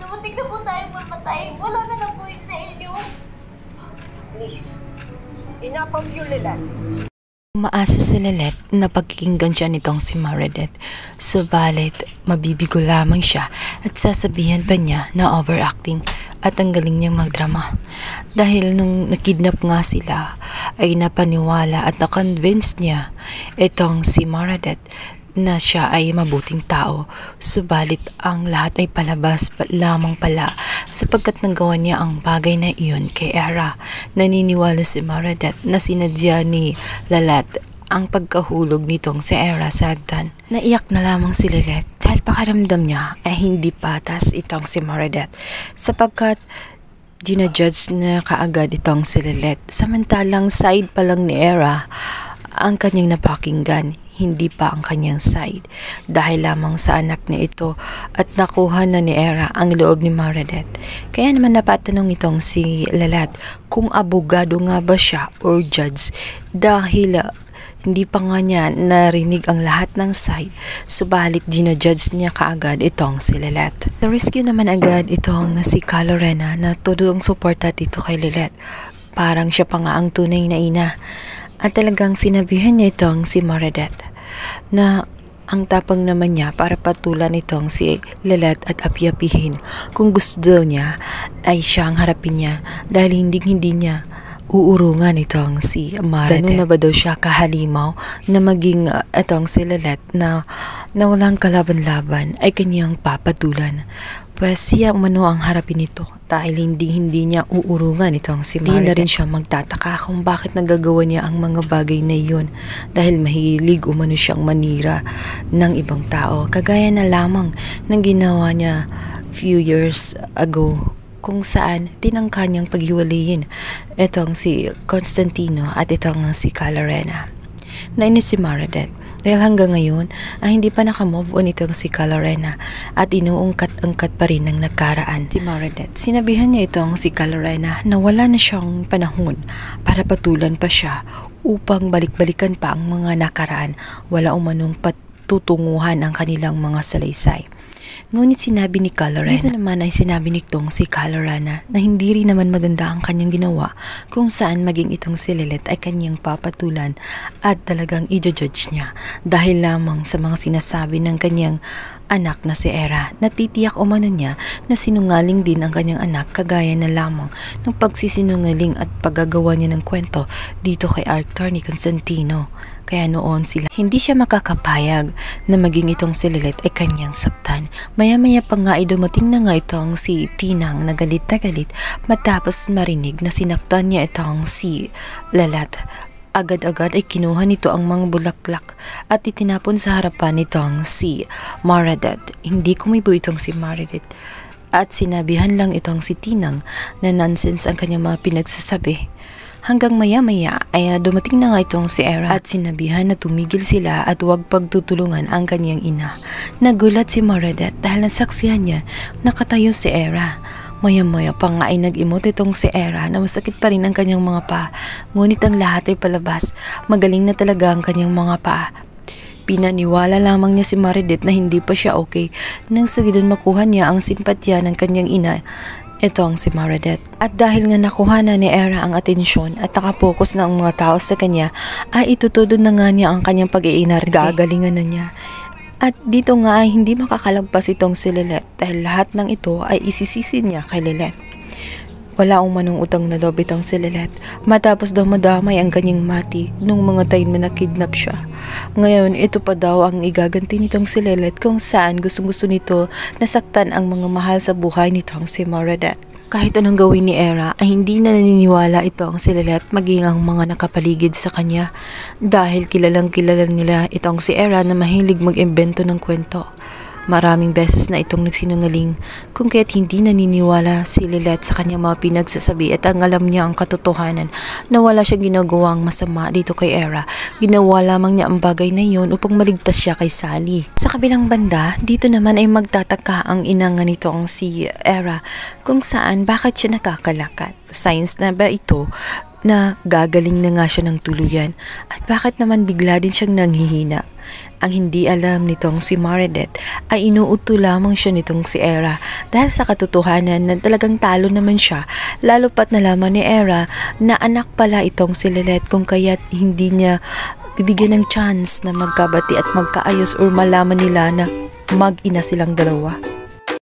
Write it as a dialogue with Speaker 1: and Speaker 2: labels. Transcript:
Speaker 1: Dumating na po tayong mamatay. Wala na lang po yun sa inyo.
Speaker 2: Please, enough of your Lilet.
Speaker 3: Umaasa si Lilet na pagkikinggan siya nitong si Meredith. Subalit, mabibigo lamang siya at sasabihan pa niya na overacting at ang galing niyang magdrama. Dahil nung nakidnap nga sila, ay napaniwala at na-convince niya itong si Meredith na siya ay mabuting tao. Subalit ang lahat ay palabas lamang pala sapagkat nagawa niya ang bagay na iyon kay Era. Naniniwala si Meredith na sinadya ni Lilet ang pagkahulog nitong si Era sa hagdan. Naiyak na lamang si Lilet dahil pakaramdam niya ay hindi patas itong si Meredith sapagkat ginajudge na kaagad itong si Lilet. Samantalang side pa lang ni Era ang kanyang napakinggan, hindi pa ang kanyang side dahil lamang sa anak niya ito at nakuha na ni Era ang loob ni Meredith. Kaya naman napatanong itong si Lilet kung abogado nga ba siya or judge dahil hindi pa nga niya narinig ang lahat ng side, subalit ginajudge niya kaagad itong si Lilet. Na-rescue naman agad itong si Calorena na tudong suporta dito kay Lilet. Parang siya pa nga ang tunay na ina. At talagang sinabihan niya itong si Meredith na ang tapang naman niya para patulan itong si Lilet at api-apihin. Kung gusto daw niya ay siya ang harapin niya dahil hindi niya uurungan itong si Meredith. Ganun na ba daw siya kahalimaw na maging itong si Lilet na walang kalaban-laban ay kanyang papatulan. Pues siya umano ang harapin nito dahil hindi niya uurungan itong si Meredith. Hindi na rin siya magtataka kung bakit nagagawa niya ang mga bagay na iyon dahil mahilig umano siyang manira ng ibang tao. Kagaya na lamang ng ginawa niya few years ago kung saan tinangka niyang paghiwalayin itong si Constantino at itong si Calorena. Nainis si Meredith dahil hanggang ngayon ay hindi pa nakamove on itong si Calorena at inuungkat-angkat pa rin ng nagkaraan si Meredith. Sinabihan niya itong si Calorena na wala na siyang panahon para patulan pa siya upang balik-balikan pa ang mga nakaraan. Wala umanong patutunguhan ang kanilang mga salaysay. Ngunit sinabi ni Calorena, dito naman ay sinabi nitong si Calorena na hindi rin naman maganda ang kanyang ginawa kung saan maging itong si Lilet ay kanyang papatulan at talagang i-judge niya dahil lamang sa mga sinasabi ng kanyang anak na si Era. Natitiyak umano niya na sinungaling din ang kanyang anak kagaya na lamang ng pagsisinungaling at paggagawa niya ng kwento dito kay Arthur ni Constantino. Kaya noon sila hindi siya makakapayag na maging itong si Lilet ay kanyang saktan. Maya-maya pa nga ay dumating na nga itong si Tinang na galit matapos marinig na sinaktan niya itong si Lilet. Agad-agad ay kinuha nito ang mga bulaklak at itinapon sa harapan nitong si Meredith. Hindi kumibo itong si Meredith at sinabihan lang itong si Tinang na nonsense ang kanyang mga pinagsasabi. Hanggang maya-maya ay dumating na nga itong si Era at sinabihan na tumigil sila at huwag pagtutulungan ang kanyang ina. Nagulat si Meredith dahil nasaksihan niya nakatayo si Era. Maya-maya pa nga ay nag-imot itong si Era na masakit pa rin ang kanyang mga paa. Ngunit ang lahat ay palabas. Magaling na talaga ang kanyang mga paa. Pinaniwala lamang niya si Meredith na hindi pa siya okay nang sa ganoon makuha niya ang simpatya ng kanyang ina. Itong si Meredith. At dahil nga nakuha na ni Era ang atensyon at nakapokus na ang mga tao sa kanya, ay itutudo na nga niya ang kanyang pag-iinarte. Gagalingan na niya. At dito nga ay hindi makakalagpas itong si Lilet dahil lahat ng ito ay isisisi niya kay Lilet. Wala umanong utang na loob itong si Lilet matapos daw madamay ang kanyang mati nung mga time na nakidnap siya. Ngayon, ito pa daw ang igaganti nitong si Lilet kung saan gustong-gusto nito nasaktan ang mga mahal sa buhay nitong si Meredith. Kahit anong gawin ni Era ay hindi na naniniwala itong si Lilet maging ang mga nakapaligid sa kanya dahil kilalang kilala nila itong si Era na mahilig mag-imbento ng kwento. Maraming beses na itong nagsinungaling kung kaya't hindi naniniwala si Lilet sa kanyang mga pinagsasabi at ang alam niya ang katotohanan na wala siyang ginagawang masama dito kay Era. Ginawa lamang niya ang bagay na iyon upang maligtas siya kay Sally. Sa kabilang banda, dito naman ay magtataka ang inanga nitong si Era kung saan bakit siya nakakalakat. Science na ba ito? na gagaling na nga siya ng tuluyan at bakit naman bigla din siyang nanghihina. Ang hindi alam nitong si Meredith ay inuuto lamang siya nitong si Era dahil sa katotohanan na talagang talo naman siya, lalo pat nalaman ni Era na anak pala itong si Lilette kung kaya't hindi niya bibigyan ng chance na magkabati at magkaayos or malaman nila na mag-ina silang dalawa.